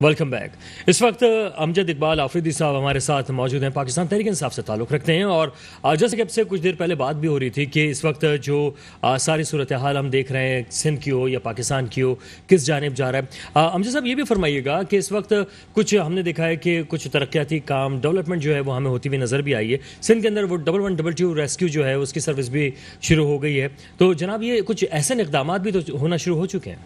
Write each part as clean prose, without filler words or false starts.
Welcome back. इस वक्त अमजद इकबाल आफरीदी साहब हमारे साथ मौजूद हैं, पाकिस्तान तहरीक इंसाफ से ताल्लुक़ रखते हैं। और जैसे कि अब से कुछ देर पहले बात भी हो रही थी कि इस वक्त जो सारी सूरत हाल हम देख रहे हैं, सिंध की हो या पाकिस्तान की हो, किस जानिब जा रहा है। अमजद साहब ये भी फरमाइएगा कि इस वक्त कुछ हमने देखा है कि कुछ तरक्याती काम, डेवलपमेंट जो है वो हमें होती हुई नज़र भी आई है। सिंध के अंदर वो 1112 रेस्क्यू जो है उसकी सर्विस भी शुरू हो गई है। तो जनाब ये कुछ ऐसे इक़दाम भी तो होना शुरू हो चुके हैं।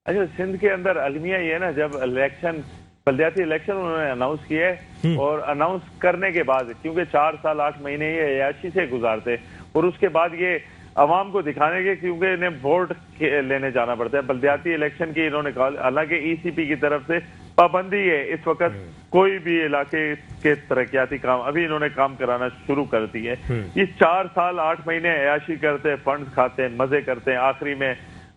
अच्छा, सिंध के अंदर अलमिया ये ना, जब इलेक्शन बल्दियाती इलेक्शन उन्होंने अनाउंस किए और अनाउंस करने के बाद, क्योंकि 4 साल 8 महीने ये अयाशी से गुजारते और उसके बाद ये अवाम को दिखाने के, क्योंकि इन्हें वोट लेने जाना पड़ता है बल्दियाती इलेक्शन की, इन्होंने कहा हालांकि ईसीपी की तरफ से पाबंदी है इस वक्त कोई भी इलाके के तरक्याती काम, अभी इन्होंने काम कराना शुरू कर दी है। ये 4 साल 8 महीने अयाशी करते हैं, फंड खाते हैं, मजे करते हैं, आखिरी में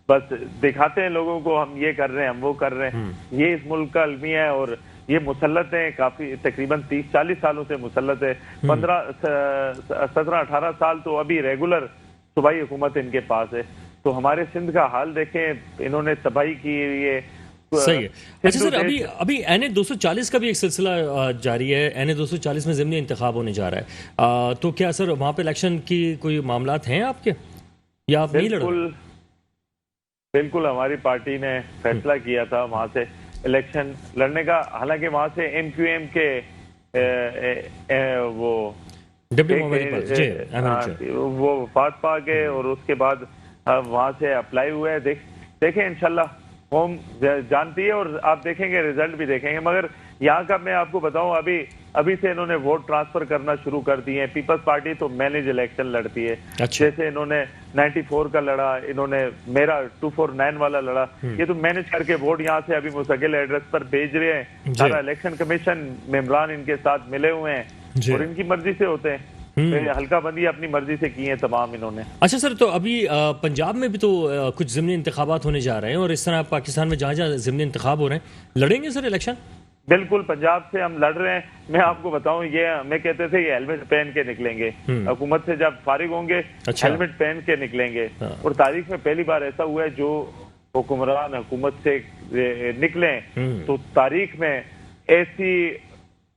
बस दिखाते हैं लोगों को हम ये कर रहे हैं, हम वो कर रहे हैं। ये इस मुल्क का अलमिया है और ये मुसल्लत है, काफी तकरीबन 30-40 सालों से मुसल्लत है। 17-18 साल तो अभी रेगुलर सूबाई हुकूमत इनके पास है। तो हमारे सिंध का हाल देखें, इन्होंने तबाही की है। सही है। अच्छा सर, अभी एनए 240 का भी एक सिलसिला जारी है। एनए 240 में ज़िमनी इंतखाब होने जा रहा है। तो क्या सर वहाँ पे इलेक्शन की कोई मामलात हैं आपके, या आप नहीं लड़ रहे? बिल्कुल, हमारी पार्टी ने फैसला किया था वहां से इलेक्शन लड़ने का। हालांकि वहां से एमक्यूएम के वो वो वफात पा गए और उसके बाद वहां से अप्लाई हुआ है। देखें इंशाल्लाह कौम जानती है और आप देखेंगे, रिजल्ट भी देखेंगे। मगर यहाँ का मैं आपको बताऊं, अभी से इन्होंने वोट ट्रांसफर करना शुरू कर दिए हैं। पीपल्स पार्टी तो मैनेज इलेक्शन लड़ती है। अच्छा। जैसे इन्होंने 94 का लड़ा, इन्होंने मेरा 249 वाला लड़ा, ये तो मैनेज करके वोट यहाँ से अभी मुस्तकिल एड्रेस पर भेज रहे हैं। सारा इलेक्शन कमीशन मेंबरान इनके साथ मिले हुए हैं और इनकी मर्जी से होते हैं। हल्का बंदी अपनी मर्जी से की है तमाम इन्होंने। अच्छा सर, तो अभी पंजाब में भी तो कुछ ज़िमनी इंतखाबात होने जा रहे हैं और इस तरह पाकिस्तान में जहाँ जहाँ ज़िमनी इंतखाब हो रहे हैं, लड़ेंगे सर इलेक्शन? बिल्कुल, पंजाब से हम लड़ रहे हैं। मैं आपको बताऊं, ये हमें कहते थे ये हेलमेट पहन के निकलेंगे, हुकूमत से जब फारिग होंगे हेलमेट पहन के निकलेंगे। और तारीख में पहली बार ऐसा हुआ है, जो हुक्मरान हुकूमत से निकले तो तारीख में ऐसी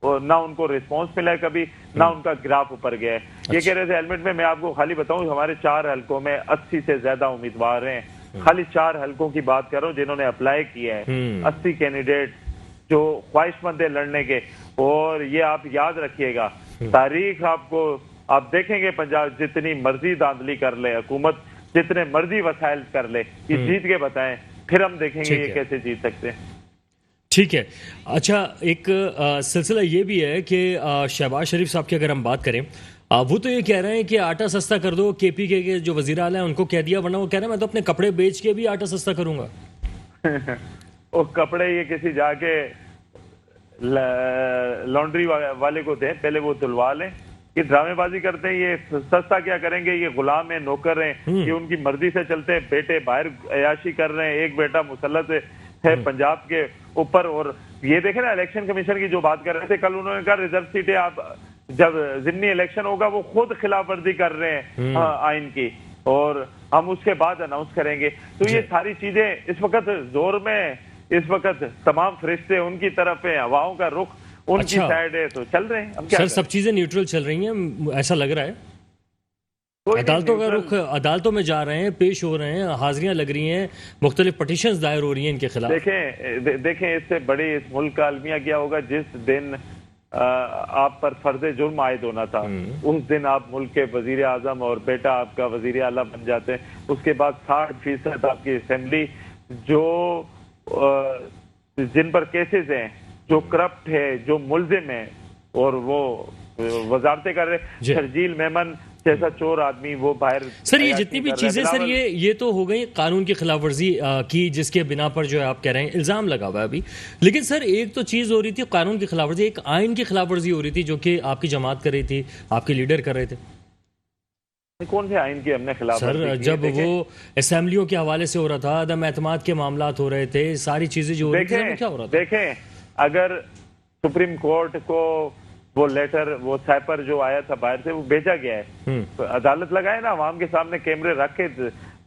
ना उनको रिस्पांस मिला है कभी, ना उनका ग्राफ ऊपर गया है। ये कह रहे थे हेलमेट में। मैं आपको खाली बताऊं, हमारे 4 हलकों में 80 से ज्यादा उम्मीदवार हैं। खाली 4 हलकों की बात करो जिन्होंने अप्लाई किया है। 80 कैंडिडेट जो ख्वाहिशमंद है लड़ने के। और ये आप याद रखिएगा, तारीख आपको, आप देखेंगे पंजाब जितनी मर्जी धांधली कर ले, हुकूमत जितने मर्जी वसाइल कर ले, ये जीत के बताएं, फिर हम देखेंगे ये कैसे जीत सकते हैं। ठीक है। अच्छा, एक सिलसिला ये भी है कि शहबाज शरीफ साहब की अगर हम बात करें, वो तो ये कह रहे हैं कि आटा सस्ता कर दो। केपीके के जो वजीर आला है उनको कह दिया, वरना वो कह रहे हैं मैं तो अपने कपड़े बेच के भी आटा सस्ता करूंगा। वो कपड़े ये किसी जाके लॉन्ड्री वाले को दें, पहले वो धुलवा लें। ये ड्रामेबाजी करते हैं, ये सस्ता क्या करेंगे, ये गुलाम है, नौकर हैं, ये उनकी मर्जी से चलते हैं। बेटे बाहर अयाशी कर रहे हैं, एक बेटा मुसल्लत है पंजाब के ऊपर। और ये देखें ना, इलेक्शन कमीशन की जो बात कर रहे थे कल, उन्होंने कहा रिजर्व सीटें आप जब जिमनी इलेक्शन होगा वो खुद खिलाफ वर्जी कर रहे हैं आइन की, और हम उसके बाद अनाउंस करेंगे। तो ये सारी चीजें इस वक्त जोर में, इस वक्त तमाम फरिश्ते उनकी तरफ है, हवाओं का रुख उनकी साइड है, तो चल रहे हैं। हम क्या सर, सब चीजें न्यूट्रल चल रही हैं ऐसा लग रहा है। अदालतों का रुख, अदालतों में जा रहे हैं, पेश हो रहे हैं, हाजिरियां लग रही हैं, मुख्तलिफ पटिशंस दायर हो रही हैं इनके खिलाफ। देखें इससे बड़ी इस मुल्क का अलमिया क्या होगा, जिस दिन आप पर फर्ज जुर्म आयद होना था, उस दिन आप मुल्क के वजीर आजम और बेटा आपका वजीर आला बन जाते हैं। उसके बाद 60% आपकी असेंबली जो जिन पर केसेस हैं, जो करप्ट है, जो मुलजिम है, और वो वजारतें कर रहे, शर्जील मेमन जैसा चोर आदमी वो बाहर। सर ये जितनी भी चीजें सर ये तो हो गई कानून की खिलाफ वर्जी की, जिसके बिना पर जो है आप कह रहे हैं इल्जाम लगा हुआ है अभी। लेकिन सर एक तो चीज हो रही थी कानून की खिलाफ वर्जी, एक आइन की खिलाफ वर्जी हो रही थी जो कि आपकी जमात कर रही थी, आपके लीडर कर रहे थे। कौन से आइन की हमने खिलाफ सर? जब वो असेंबलियों के हवाले से हो रहा था, अदम एतमाद के मामलात हो रहे थे, सारी चीजें जो हो रही थी, क्या हो रहा था? देखें, अगर सुप्रीम कोर्ट को वो लेटर, वो साइपर जो आया था बाहर से, वो भेजा गया है, तो अदालत लगाए ना, आवाम के सामने कैमरे रख के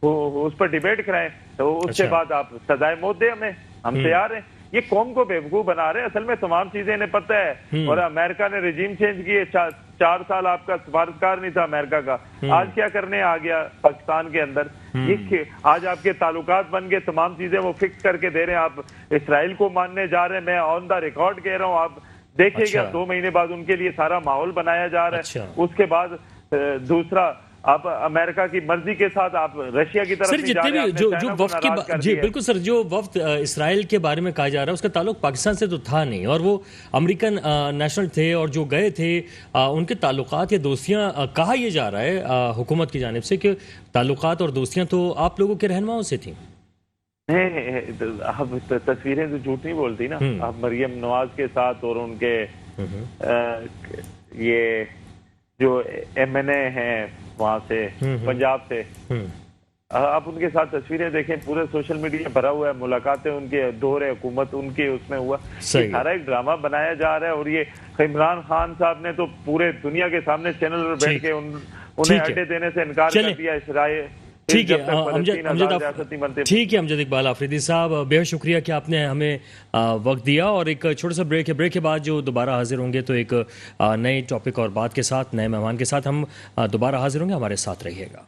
उस पर डिबेट कराएं, तो उसके बाद आप सजाए मौत दे हमें, हम तैयार हैं। یہ قوم کو بیوقوف بنا رہے ہیں. اصل میں تمام چیزیں انہیں پتہ ہے. اور امریکہ نے رجیم چینج کیے, 4 سال آپ کا سفارتکار نہیں تھا امریکہ کا, آج کیا کرنے آ گیا پاکستان کے اندر. یہ آج آپ کے تعلقات بن گئے, تمام چیزیں وہ فکس کر کے دے رہے ہیں. آپ اسرائیل کو ماننے جا رہے ہیں, میں آن دا ریکارڈ کہہ رہا ہوں. آپ دیکھیے گا 2 مہینے بعد ان کے لیے سارا ماحول بنایا جا رہا ہے. اس کے بعد دوسرا آپ امریکہ کی مرضی کے ساتھ آپ رشیا کی طرف سر جتنے بھی جو وفد کی جی بالکل سر, جو وفد اسرائیل کے بارے میں کہا جا رہا ہے اس کا تعلق پاکستان سے تو تھا نہیں, اور وہ امریکن نیشنل تھے, اور جو گئے تھے ان کے تعلقات یا دوستیاں, کہا یہ جا رہا ہے حکومت کی جانب سے کہ تعلقات اور دوستیاں تو آپ لوگوں کے رہنماؤں سے تھیں. اب تصویریں تو جھوٹ نہیں بولتی نا. اب مریم نواز کے ساتھ اور ان کے یہ جو ایم این اے ہیں وہاں سے پنجاب سے, آپ ان کے ساتھ تصویریں دیکھیں, پورے سوشل میڈیا بھرا ہوا ہے. ملاقاتیں ان کے دور حکومت ان کے اس میں ہوا, سارا ایک ڈرامہ بنایا جا رہا ہے. اور یہ عمران خان صاحب نے تو پورے دنیا کے سامنے چینل پر بیٹھ کے انہیں اڈے دینے سے انکار کر دیا. اسرائیل ٹھیک ہے امجد اقبال آفریدی صاحب, بے حد شکریہ کہ آپ نے ہمیں وقت دیا. اور ایک چھوٹا سا بریک ہے, بریک کے بعد جو دوبارہ حاضر ہوں گے تو ایک نئے ٹاپک اور بات کے ساتھ, نئے مہمان کے ساتھ ہم دوبارہ حاضر ہوں گے. ہمارے ساتھ رہیے گا.